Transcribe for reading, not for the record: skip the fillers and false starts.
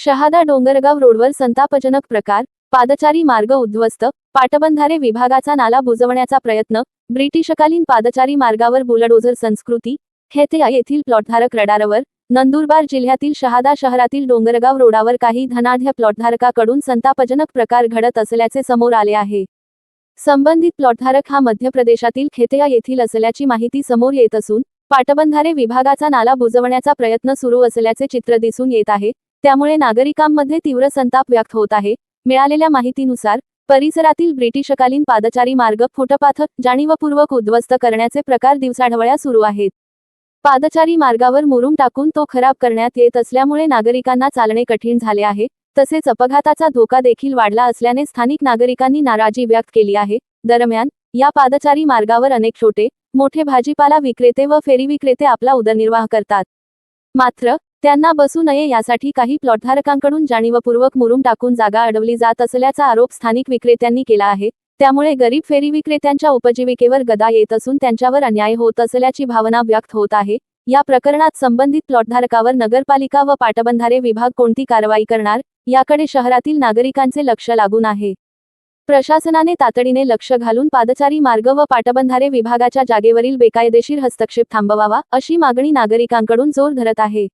शहादा डोंगरगाव रोडवर संतापजनक प्रकार, पादचारी मार्ग उद्ध्वस्त, पाटबंधारे विभागाचा नाला बुजवण्याचा प्रयत्न, ब्रिटिशकालीन पादचारी मार्गावर बुलडोझर संस्कृती, खेते येथील प्लॉटधारक रडारवर, नंदुरबार जिल्ह्यातील शहादा शहरातील डोंगरगाव रोडावर काही धनाढ्य प्लॉटधारकाकडून संतापजनक प्रकार घडत असल्याचे समोर आले आहे. संबंधित प्लॉटधारक हा मध्य प्रदेशातील खेतेया येथील असल्याची माहिती समोर येत असून, पाटबंधारे विभागाचा नाला बुजवण्याचा प्रयत्न सुरू असल्याचे चित्र दिसून येत आहे. त्यामुळे नागरिकांमध्ये तीव्र संताप व्यक्त होत आहे. मिळालेल्या माहितीनुसार परिसरातील ब्रिटिशकालीन पादचारी मार्ग फुटपाथ जाणीवपूर्वक उद्ध्वस्त करण्याचे प्रकार दिवसाढवळ्या सुरू आहेत. पादचारी मार्गावर मुरुम टाकून तो खराब करण्यात येत असल्यामुळे नागरिकांना चालणे कठीण झाले आहे. तसेच अपघाताचा धोका देखील वाढला असल्याने स्थानिक नागरिकांनी नाराजी व्यक्त केली आहे. दरम्यान या पादचारी मार्गावर अनेक छोटे मोठे भाजीपाला विक्रेते व फेरी विक्रेते आपला उदरनिर्वाह करतात. मात्र त्यांना बसू नये यासाठी काही प्लॉटधारकांकडून जाणीवपूर्वक मुरुम टाकून जागा अडवली जात असल्याचा आरोप स्थानिक विक्रेत्यांनी केला आहे. त्यामुळे गरीब फेरी विक्रेत्यांच्या उपजीविकेवर गदा येत असून त्यांच्यावर अन्याय होत असल्याची भावना व्यक्त होत आहे. या प्रकरणात संबंधित प्लॉटधारकावर नगरपालिका व पाटबंधारे विभाग कोणती कारवाई करणार, याकडे शहरातील नागरिकांचे लक्ष लागून आहे. प्रशासनाने तातडीने लक्ष घालून पादचारी मार्ग व पाटबंधारे विभागाच्या जागेवरील बेकायदेशीर हस्तक्षेप थांबवावा, अशी मागणी नागरिकांकडून जोर धरत आहे.